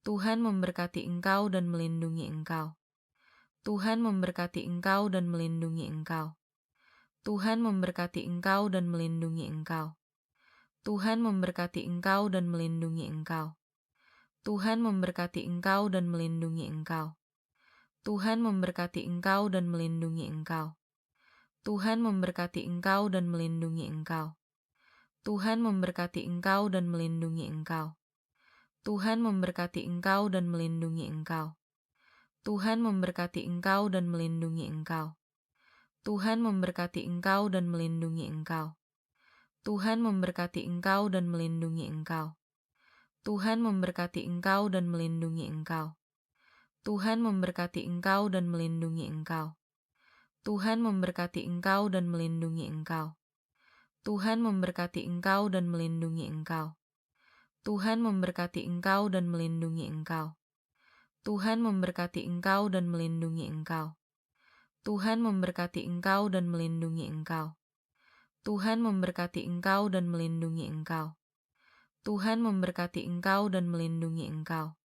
Tuhan memberkati engkau dan melindungi engkau. Tuhan memberkati engkau dan melindungi engkau. Tuhan memberkati engkau dan melindungi engkau. Tuhan memberkati engkau dan melindungi engkau. Tuhan memberkati engkau dan melindungi engkau. Tuhan memberkati engkau dan melindungi engkau. Tuhan memberkati engkau dan melindungi engkau. Tuhan memberkati engkau dan melindungi engkau. Tuhan memberkati engkau dan melindungi engkau. Tuhan memberkati engkau dan melindungi engkau. Tuhan memberkati engkau dan melindungi engkau. Tuhan memberkati engkau dan melindungi engkau. Tuhan memberkati engkau dan melindungi engkau. Tuhan memberkati engkau dan melindungi engkau. Tuhan memberkati engkau dan melindungi engkau. Tuhan memberkati engkau dan melindungi engkau. Tuhan memberkati engkau dan melindungi engkau. Tuhan memberkati engkau dan melindungi engkau. Tuhan memberkati engkau dan melindungi engkau. Tuhan memberkati engkau dan melindungi engkau. Tuhan memberkati engkau dan melindungi engkau.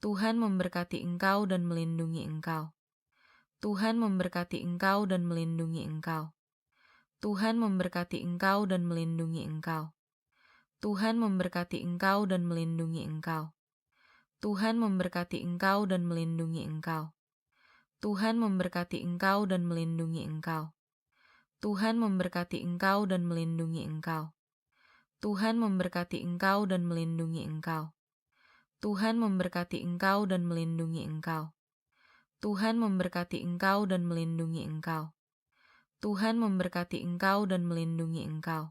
Tuhan memberkati engkau dan melindungi engkau. Tuhan memberkati engkau dan melindungi engkau. Tuhan memberkati engkau dan melindungi engkau. Tuhan memberkati engkau dan melindungi engkau. Tuhan memberkati engkau dan melindungi engkau. Tuhan memberkati engkau dan melindungi engkau. Tuhan memberkati engkau dan melindungi engkau. Tuhan memberkati engkau dan melindungi engkau. Tuhan memberkati engkau dan melindungi engkau. Tuhan memberkati engkau dan melindungi engkau. Tuhan memberkati engkau dan melindungi engkau.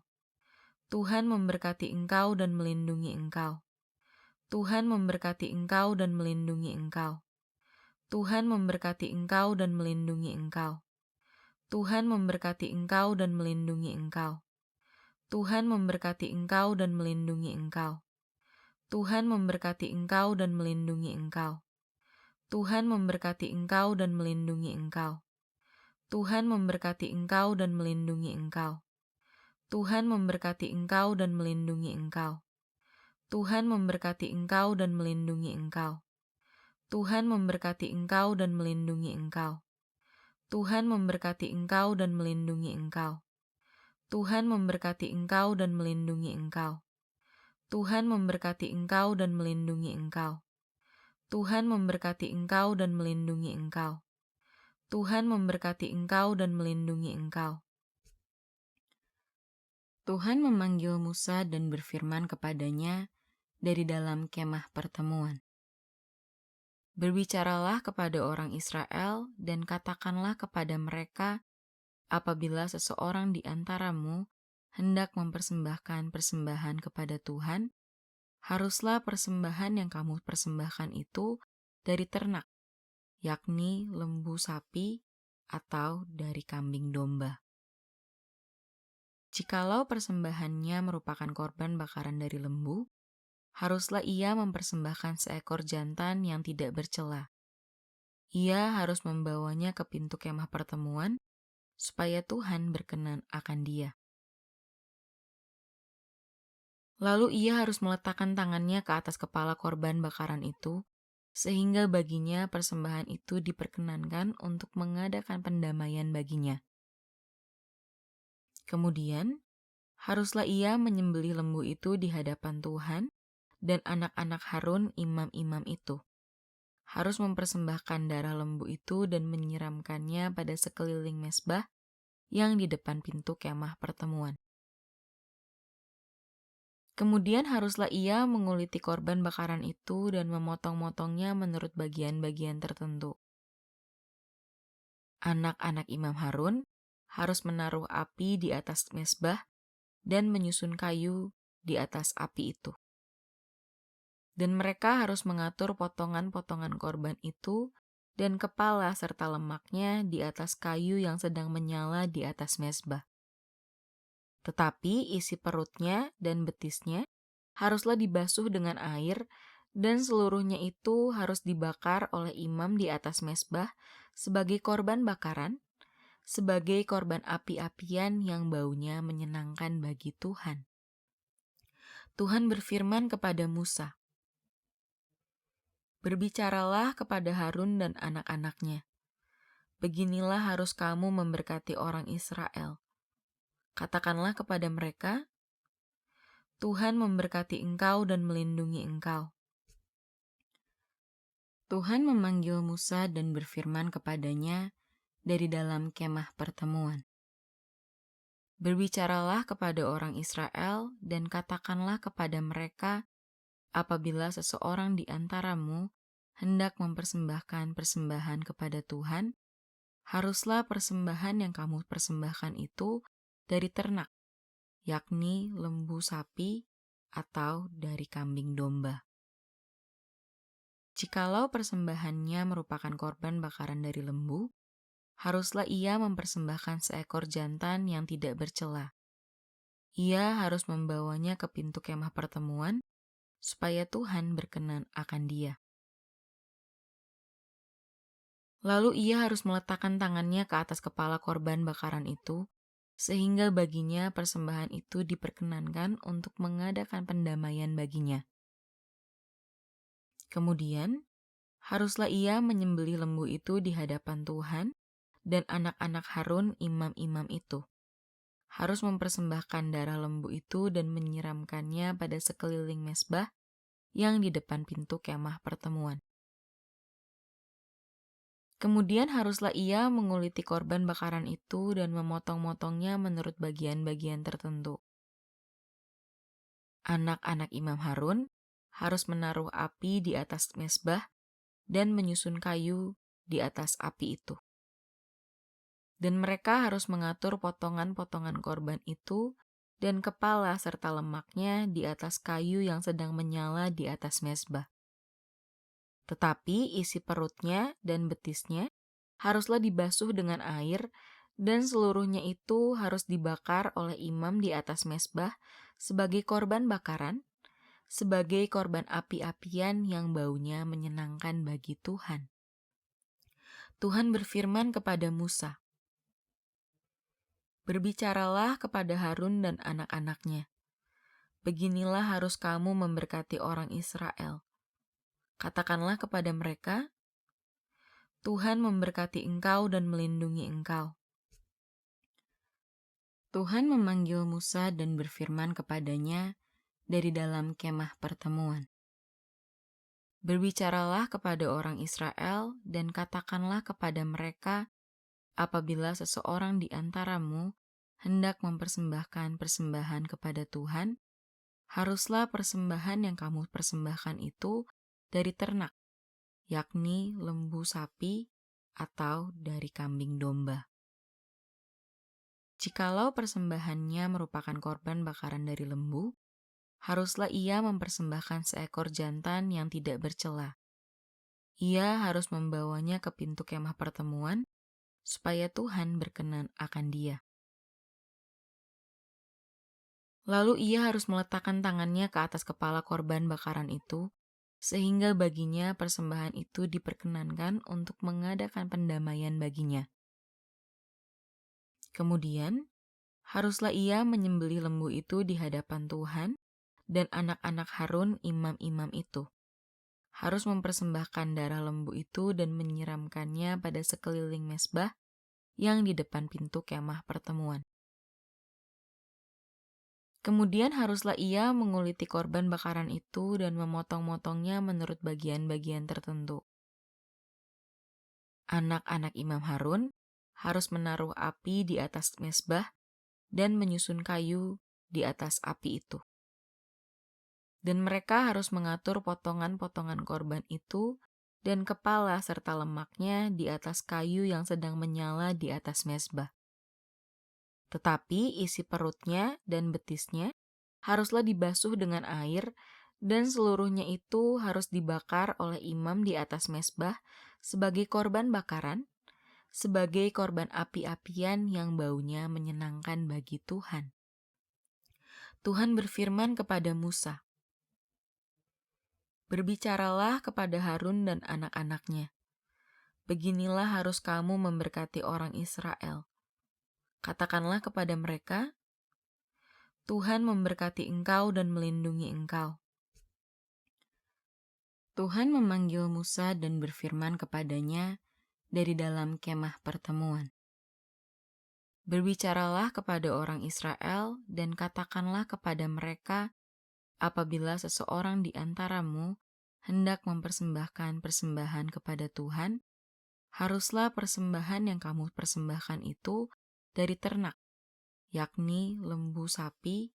Tuhan memberkati engkau dan melindungi engkau. Tuhan memberkati engkau dan melindungi engkau. Tuhan memberkati engkau dan melindungi engkau. Tuhan memberkati engkau dan melindungi engkau. Tuhan memberkati engkau dan melindungi engkau. Tuhan memberkati engkau dan melindungi engkau. Tuhan memberkati engkau dan melindungi engkau. Tuhan memberkati engkau dan melindungi engkau. Tuhan memberkati engkau dan melindungi engkau. Tuhan memberkati engkau dan melindungi engkau. Tuhan memberkati engkau dan melindungi engkau. Tuhan memberkati engkau dan melindungi engkau. Tuhan memberkati engkau dan melindungi engkau. Tuhan memberkati engkau dan melindungi engkau. Tuhan memberkati engkau dan melindungi engkau. Tuhan memberkati engkau dan melindungi engkau. Tuhan memberkati engkau dan melindungi engkau. Tuhan memanggil Musa dan berfirman kepadanya dari dalam kemah pertemuan. Berbicaralah kepada orang Israel dan katakanlah kepada mereka, apabila seseorang di antaramu hendak mempersembahkan persembahan kepada Tuhan, haruslah persembahan yang kamu persembahkan itu dari ternak, yakni lembu sapi atau dari kambing domba. Jikalau persembahannya merupakan korban bakaran dari lembu, haruslah ia mempersembahkan seekor jantan yang tidak bercela. Ia harus membawanya ke pintu kemah pertemuan, supaya Tuhan berkenan akan dia. Lalu ia harus meletakkan tangannya ke atas kepala korban bakaran itu, sehingga baginya persembahan itu diperkenankan untuk mengadakan pendamaian baginya. Kemudian, haruslah ia menyembelih lembu itu di hadapan Tuhan, dan anak-anak Harun imam-imam itu harus mempersembahkan darah lembu itu dan menyiramkannya pada sekeliling mezbah yang di depan pintu kemah pertemuan. Kemudian haruslah ia menguliti korban bakaran itu dan memotong-motongnya menurut bagian-bagian tertentu. Anak-anak Imam Harun harus menaruh api di atas mezbah dan menyusun kayu di atas api itu. Dan mereka harus mengatur potongan-potongan korban itu dan kepala serta lemaknya di atas kayu yang sedang menyala di atas mezbah. Tetapi isi perutnya dan betisnya haruslah dibasuh dengan air, dan seluruhnya itu harus dibakar oleh imam di atas mezbah sebagai korban bakaran, sebagai korban api-apian yang baunya menyenangkan bagi Tuhan. Tuhan berfirman kepada Musa, "Berbicaralah kepada Harun dan anak-anaknya. Beginilah harus kamu memberkati orang Israel. Katakanlah kepada mereka, Tuhan memberkati engkau dan melindungi engkau." Tuhan memanggil Musa dan berfirman kepadanya dari dalam kemah pertemuan. "Berbicaralah kepada orang Israel dan katakanlah kepada mereka, apabila seseorang di antaramu hendak mempersembahkan persembahan kepada Tuhan, haruslah persembahan yang kamu persembahkan itu dari ternak, yakni lembu sapi atau dari kambing domba. Jikalau persembahannya merupakan korban bakaran dari lembu, haruslah ia mempersembahkan seekor jantan yang tidak bercela. Ia harus membawanya ke pintu kemah pertemuan, supaya Tuhan berkenan akan dia. Lalu ia harus meletakkan tangannya ke atas kepala korban bakaran itu, sehingga baginya persembahan itu diperkenankan untuk mengadakan pendamaian baginya. Kemudian, haruslah ia menyembelih lembu itu di hadapan Tuhan, dan anak-anak Harun imam-imam itu harus mempersembahkan darah lembu itu dan menyiramkannya pada sekeliling mezbah yang di depan pintu kemah pertemuan. Kemudian haruslah ia menguliti korban bakaran itu dan memotong-motongnya menurut bagian-bagian tertentu. Anak-anak Imam Harun harus menaruh api di atas mezbah dan menyusun kayu di atas api itu. Dan mereka harus mengatur potongan-potongan korban itu dan kepala serta lemaknya di atas kayu yang sedang menyala di atas mezbah. Tetapi isi perutnya dan betisnya haruslah dibasuh dengan air, dan seluruhnya itu harus dibakar oleh imam di atas mezbah sebagai korban bakaran, sebagai korban api-apian yang baunya menyenangkan bagi Tuhan. Tuhan berfirman kepada Musa, "Berbicaralah kepada Harun dan anak-anaknya. Beginilah harus kamu memberkati orang Israel. Katakanlah kepada mereka, Tuhan memberkati engkau dan melindungi engkau." Tuhan memanggil Musa dan berfirman kepadanya dari dalam kemah pertemuan. "Berbicaralah kepada orang Israel dan katakanlah kepada mereka, apabila seseorang di antaramu hendak mempersembahkan persembahan kepada Tuhan, haruslah persembahan yang kamu persembahkan itu dari ternak, yakni lembu sapi atau dari kambing domba. Jikalau persembahannya merupakan korban bakaran dari lembu, haruslah ia mempersembahkan seekor jantan yang tidak bercela. Ia harus membawanya ke pintu kemah pertemuan, supaya Tuhan berkenan akan dia. Lalu ia harus meletakkan tangannya ke atas kepala korban bakaran itu, sehingga baginya persembahan itu diperkenankan untuk mengadakan pendamaian baginya. Kemudian, haruslah ia menyembelih lembu itu di hadapan Tuhan, dan anak-anak Harun imam-imam itu harus mempersembahkan darah lembu itu dan menyiramkannya pada sekeliling mezbah yang di depan pintu kemah pertemuan. Kemudian haruslah ia menguliti korban bakaran itu dan memotong-motongnya menurut bagian-bagian tertentu. Anak-anak Imam Harun harus menaruh api di atas mezbah dan menyusun kayu di atas api itu. Dan mereka harus mengatur potongan-potongan korban itu dan kepala serta lemaknya di atas kayu yang sedang menyala di atas mezbah. Tetapi isi perutnya dan betisnya haruslah dibasuh dengan air, dan seluruhnya itu harus dibakar oleh imam di atas mezbah sebagai korban bakaran, sebagai korban api-apian yang baunya menyenangkan bagi Tuhan. Tuhan berfirman kepada Musa, "Berbicaralah kepada Harun dan anak-anaknya. Beginilah harus kamu memberkati orang Israel. Katakanlah kepada mereka, Tuhan memberkati engkau dan melindungi engkau. Tuhan memanggil Musa dan berfirman kepadanya dari dalam kemah pertemuan. Berbicaralah kepada orang Israel dan katakanlah kepada mereka, apabila seseorang di antaramu hendak mempersembahkan persembahan kepada Tuhan, haruslah persembahan yang kamu persembahkan itu dari ternak, yakni lembu sapi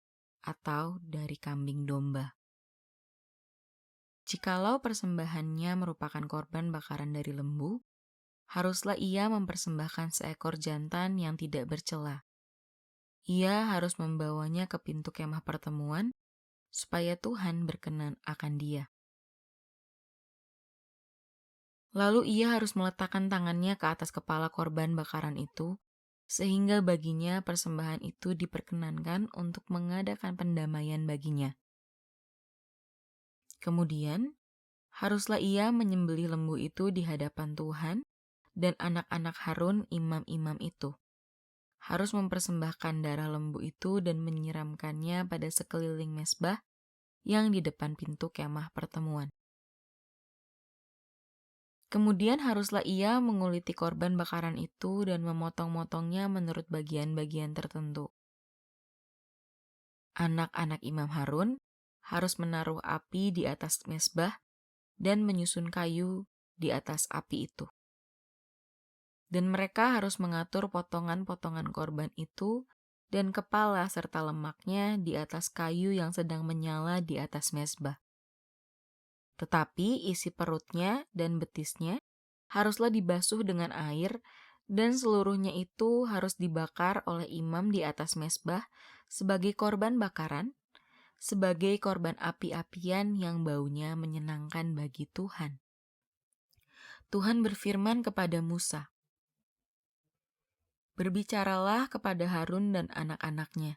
atau dari kambing domba. Jikalau persembahannya merupakan korban bakaran dari lembu, haruslah ia mempersembahkan seekor jantan yang tidak bercela. Ia harus membawanya ke pintu kemah pertemuan, supaya Tuhan berkenan akan dia. Lalu ia harus meletakkan tangannya ke atas kepala korban bakaran itu, sehingga baginya persembahan itu diperkenankan untuk mengadakan pendamaian baginya. Kemudian, haruslah ia menyembelih lembu itu di hadapan Tuhan, dan anak-anak Harun imam-imam itu harus mempersembahkan darah lembu itu dan menyiramkannya pada sekeliling mezbah yang di depan pintu kemah pertemuan. Kemudian haruslah ia menguliti korban bakaran itu dan memotong-motongnya menurut bagian-bagian tertentu. Anak-anak Imam Harun harus menaruh api di atas mezbah dan menyusun kayu di atas api itu. Dan mereka harus mengatur potongan-potongan korban itu dan kepala serta lemaknya di atas kayu yang sedang menyala di atas mezbah. Tetapi isi perutnya dan betisnya haruslah dibasuh dengan air, dan seluruhnya itu harus dibakar oleh imam di atas mezbah sebagai korban bakaran, sebagai korban api-apian yang baunya menyenangkan bagi Tuhan. Tuhan berfirman kepada Musa, "Berbicaralah kepada Harun dan anak-anaknya.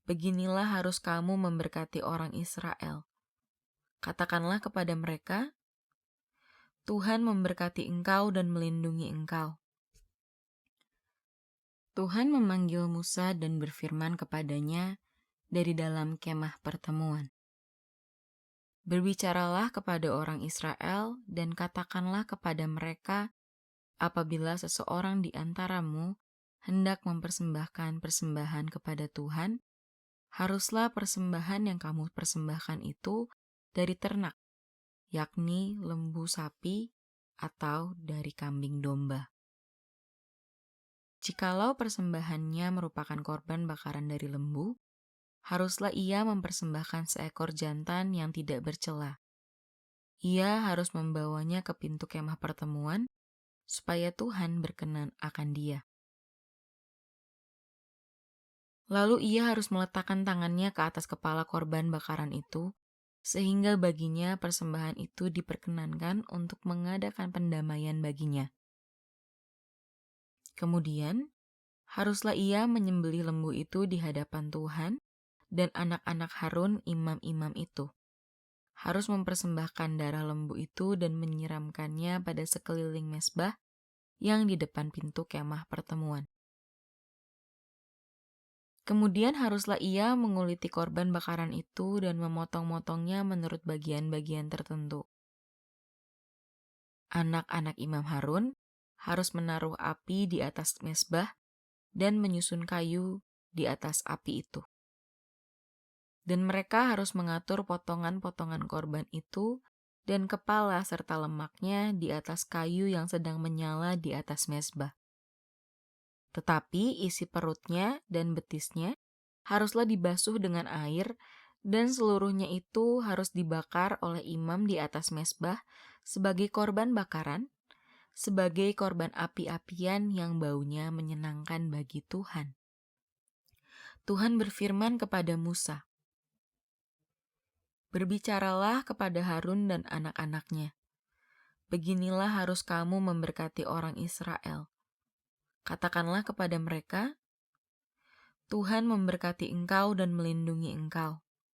Beginilah harus kamu memberkati orang Israel. Katakanlah kepada mereka, Tuhan memberkati engkau dan melindungi engkau." Tuhan memanggil Musa dan berfirman kepadanya dari dalam kemah pertemuan. Berbicaralah kepada orang Israel dan katakanlah kepada mereka, apabila seseorang di antaramu hendak mempersembahkan persembahan kepada Tuhan, haruslah persembahan yang kamu persembahkan itu dari ternak, yakni lembu sapi atau dari kambing domba. Jikalau persembahannya merupakan korban bakaran dari lembu, haruslah ia mempersembahkan seekor jantan yang tidak bercela. Ia harus membawanya ke pintu kemah pertemuan, supaya Tuhan berkenan akan dia. Lalu ia harus meletakkan tangannya ke atas kepala korban bakaran itu, sehingga baginya persembahan itu diperkenankan untuk mengadakan pendamaian baginya. Kemudian, haruslah ia menyembelih lembu itu di hadapan Tuhan, dan anak-anak Harun imam-imam itu harus mempersembahkan darah lembu itu dan menyiramkannya pada sekeliling mezbah yang di depan pintu kemah pertemuan. Kemudian haruslah ia menguliti korban bakaran itu dan memotong-motongnya menurut bagian-bagian tertentu. Anak-anak Imam Harun harus menaruh api di atas mezbah dan menyusun kayu di atas api itu. Dan mereka harus mengatur potongan-potongan korban itu dan kepala serta lemaknya di atas kayu yang sedang menyala di atas mezbah. Tetapi isi perutnya dan betisnya haruslah dibasuh dengan air, dan seluruhnya itu harus dibakar oleh imam di atas mezbah sebagai korban bakaran, sebagai korban api-apian yang baunya menyenangkan bagi Tuhan. Tuhan berfirman kepada Musa, "Berbicaralah kepada Harun dan anak-anaknya. Beginilah harus kamu memberkati orang Israel. Katakanlah kepada mereka, Tuhan memberkati engkau dan melindungi engkau.